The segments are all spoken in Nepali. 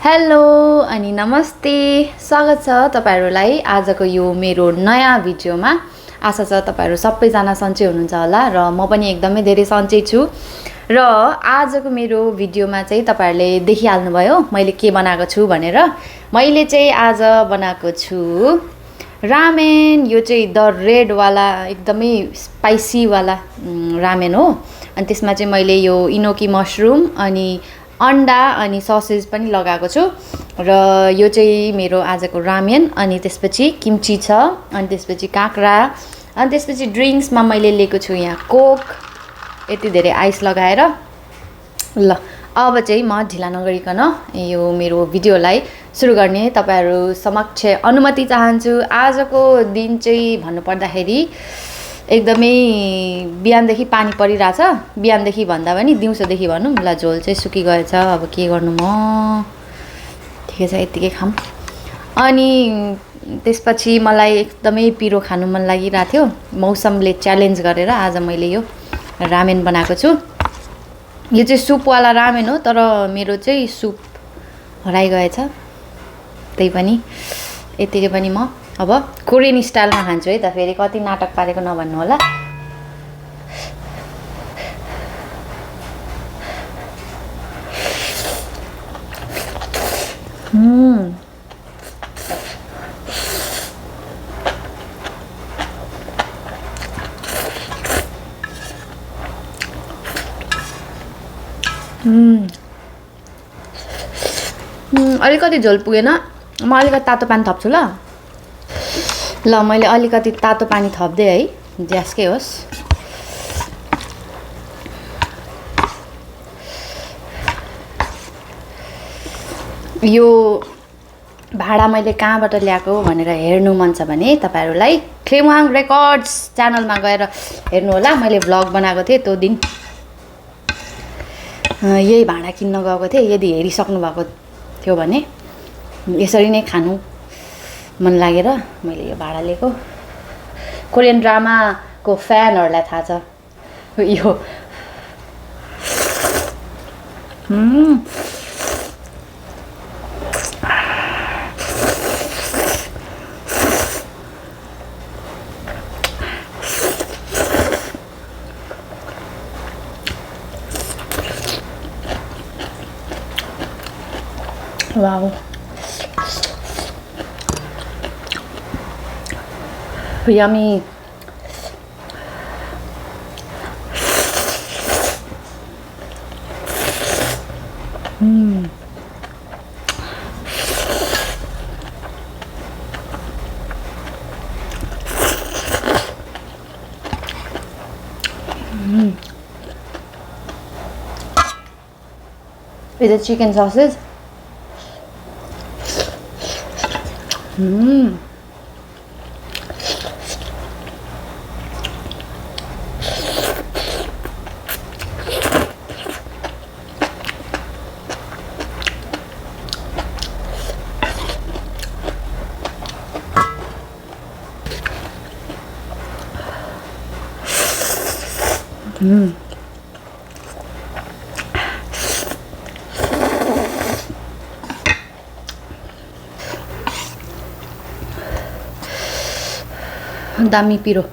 हेलो अनि नमस्ते स्वागत छ तपाईहरुलाई आजको यो मेरो नयाँ भिडियोमा। आशा छ तपाईहरु सबैजना सन्चै हुनुहुन्छ होला र म पनि एकदमै धेरै सन्चै छु। र आजको मेरो भिडियोमा चाहिँ तपाईहरुले देखिहाल्नु भयो मैले के बनाएको छु भनेर। मैले चाहिँ आज बनाएको छु रामेन। यो चाहिँ द रेड वाला एकदमै स्पाइसी वाला रामेन हो। अनि त्यसमा चाहिँ मैले यो इनोकी मशरुम अनि अंडा अनि ससेज पनि लगाएको छु। र यो चाहिँ मेरो आजको रामेन। अनि त्यसपछि किम्ची छ, अनि त्यसपछि काँक्रा, अनि त्यसपछि ड्रिंक्समा मैले लिएको छु यहाँ कोक, यति धेरै आइस लगाएर। ल अब चाहिँ म ढिला नगरिकन यो मेरो भिडियोलाई सुरु गर्ने तपाईहरु समक्ष अनुमति चाहन्छु। आजको दिन चाहिँ भन्नुपर्दाखेरि एकदमै बिहानदेखि पानी परिरहेछ। बिहानदेखि भन्दा पनि दिउँसोदेखि भनौं। ल झोल चाहिँ सुकिगएछ, अब के गर्नु म, ठिकै छ यतिकै खाम। अनि त्यसपछि मलाई एकदमै पिरो खानु मन लागिरहेको थियो। मौसमले च्यालेन्ज गरेर आज मैले यो रामेन बनाएको छु। यो चाहिँ सुप वाला रामेन हो, तर मेरो चाहिँ सुप हराइगएछ। त्यही पनि यतिकै पनि म अब कोरियन स्टाइलमा खान्छु है त। फेरि कति नाटक पारेको नभन्नु होला। अलिकति झोल पुगेन, म अलिकति तातो पानी थप्छु ल। ल मैले अलिकति तातो पानी थप्दे है, ज्यासकै होस्। यो भाडा मैले कहाँबाट ल्याएको भनेर हेर्नु मन छ भने तपाईहरुलाई क्रेवाङ रेकर्ड्स च्यानलमा गएर हेर्नु होला। मैले भ्लग बनाएको थिएँ त्यो दिन, यही भाडा किन्न गएको थिएँ। यदि हेरिसक्नु भएको थियो भने यसरी नै खानु मन लागेर मैले यो भाडा लिएको। कोरियन ड्रामाको फ्यानहरुलाई थाहा छ यो। Wow, yummy. Is it chicken sausage? दामी पिरो।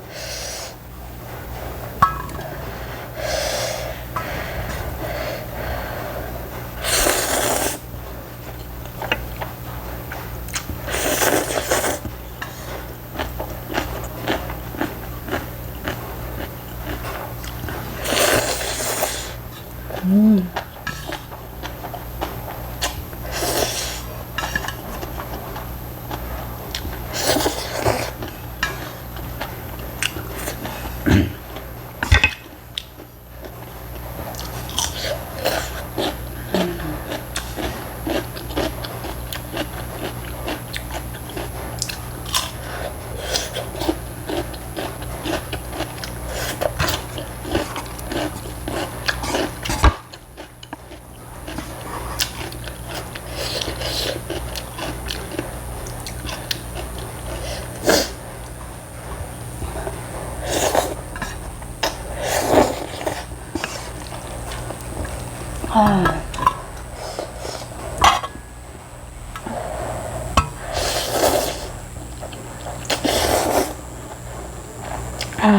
यस्तो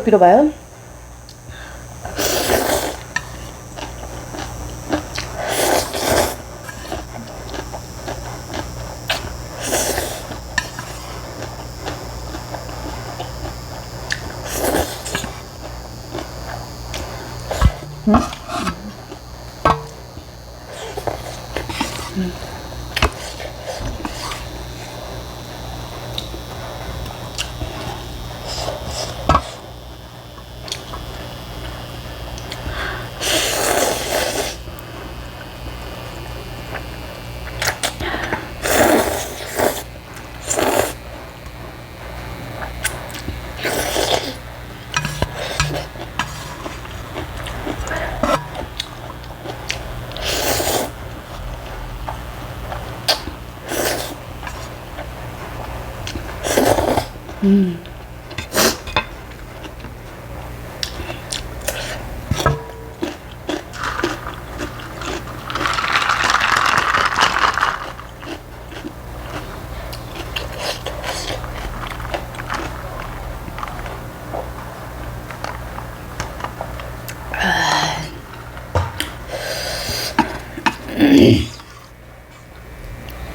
पिरो भयो।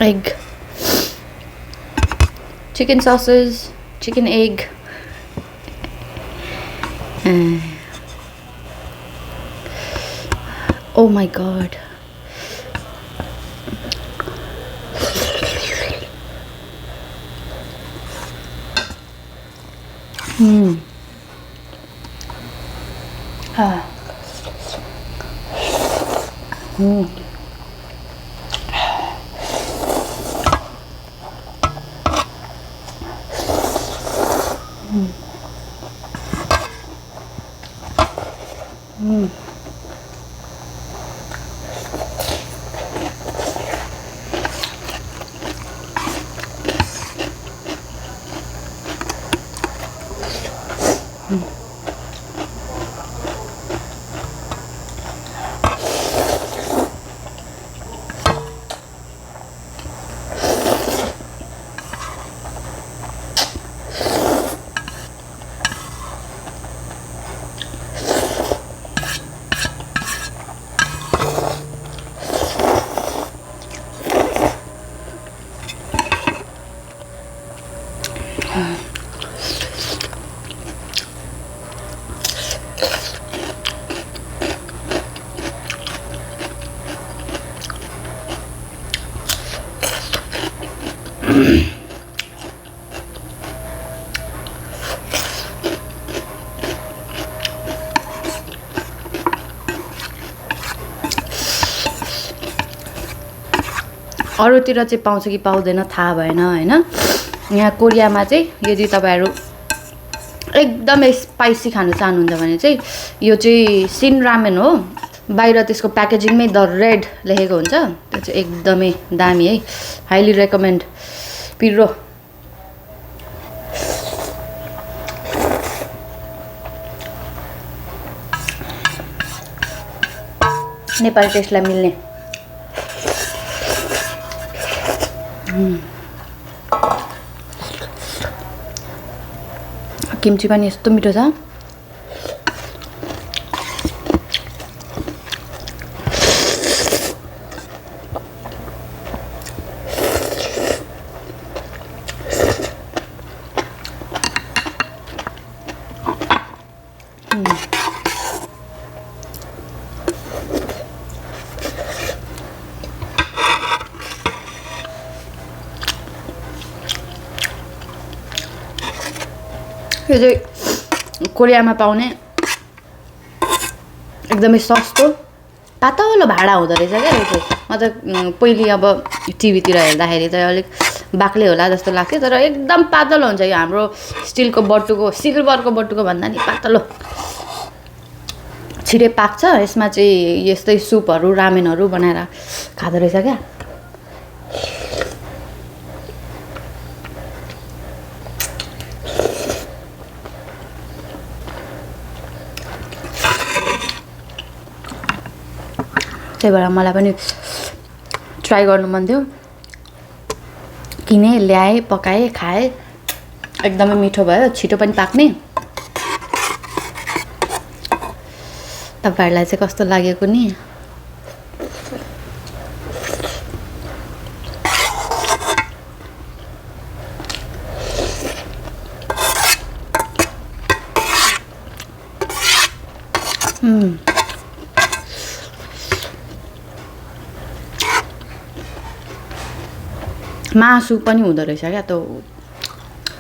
Egg, chicken sausage, chicken egg. Oh my god. अरूतिर चाहिँ पाउँछ कि पाउँदैन थाहा भएन हैन। यहाँ कोरियामा चाहिँ यदि तपाईहरु एकदमै स्पाइसी खानु चाहनुहुन्छ भने चाहिँ यो चाहिँ सिन रामेन हो। बाहिर त्यसको प्याकेजिङमै द रेड लेखेको हुन्छ। त्यो चाहिँ एकदमै दामी है, हाइली रेकमेन्ड। पिरो नेपाली टेस्टलाई मिल्ने। किम्ची पनि यस्तो मिठो छ। यो चाहिँ कोरियामा पाउने एकदमै सस्तो पातलो भाडा हुँदो रहेछ क्या। यो चाहिँ म त पहिले अब टिभीतिर हेर्दाखेरि चाहिँ अलिक बाक्लै होला जस्तो लाग्थ्यो, तर एकदम पातलो हुन्छ। यो हाम्रो स्टिलको बटुको, सिल्भरको बटुको भन्दा नि पातलो, छिटै पाक्छ। यसमा चाहिँ यस्तै सुपहरू रामेनहरू बनाएर खाँदो रहेछ क्या। त्यही भएर मलाई पनि ट्राई गर्नु मन थियो किने ल्याएँ पकाएँ खाएँ एकदमै मिठो भयो छिटो पनि पाक्ने तपाईहरुलाई चाहिँ कस्तो लागेको नि मासु पनि हुँदो रहेछ क्या त्यो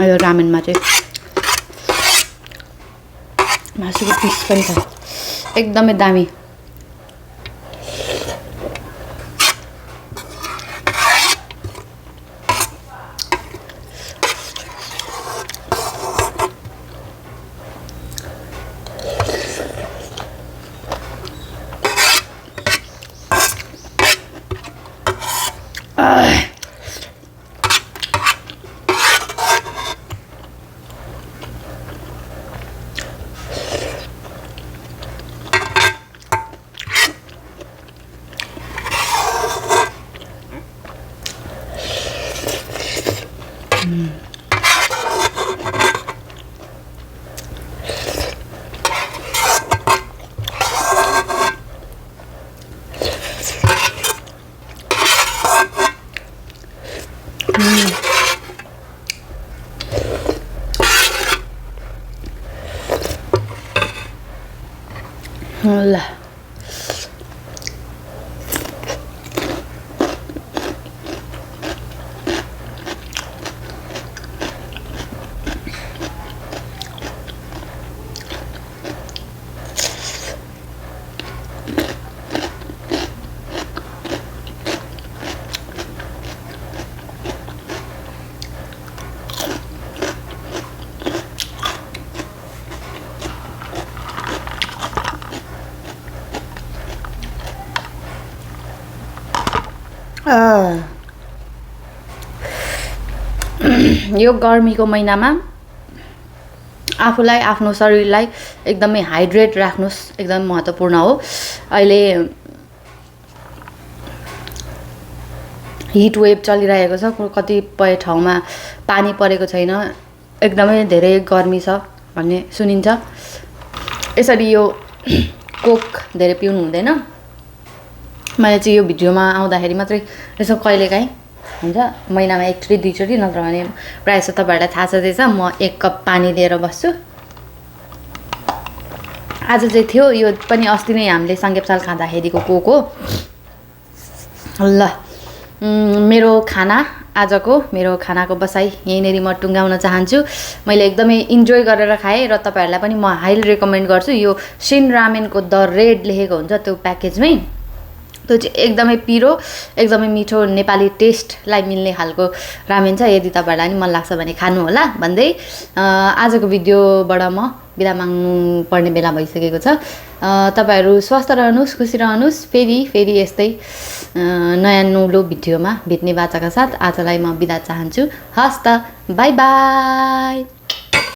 यो रामेनमा चाहिँ मासुको पिस पनि छ एकदमै दामी ल यो गर्मीको महिनामा आफूलाई आफ्नो शरीरलाई एकदमै हाइड्रेट राख्नुस् एकदमै महत्त्वपूर्ण हो अहिले हिट वेभ चलिरहेको छ कतिपय ठाउँमा पानी परेको छैन एकदमै धेरै गर्मी छ भन्ने सुनिन्छ यसरी यो कोक धेरै पिउनु हुँदैन मैले चाहिँ यो भिडियोमा आउँदाखेरि मात्रै यसो कहिलेकाहीँ हुन्छ महिनामा एकचोटि दुईचोटि नत्र भने प्रायः जस्तो तपाईहरुलाई थाहा छँदैछ म 1 कप पानी लिएर बस्छु आज चाहिँ थियो यो पनि अस्ति नै हामीले संगेपसाल खाँदाखेरिको कोक हो ल मेरो खानाको बसाई यहीँनेरि म टुङ्गाउन चाहन्छु मैले एकदमै इन्जोय गरेर खाएँ र तपाईहरुलाई पनि म हाइली रेकमेन्ड गर्छु यो शिन रामेनको द रेड लेखेको हुन्छ त्यो प्याकेजमै त्यो चाहिँ एकदमै पिरो एकदमै मिठो नेपाली टेस्टलाई मिल्ने खालको रामेन छ यदि तपाईहरुलाई नि मन लाग्छ भने खानु होला भन्दै आजको भिडियोबाट म बिदा माग्नु पर्ने बेला भइसकेको छ तपाईहरु स्वस्थ रहनुस् खुसी रहनुस् फेरि यस्तै नयाँ नौलो भिडियोमा भेट्ने बाचाका साथ आजलाई म बिदा चाहन्छु हस्त बाइ बाइ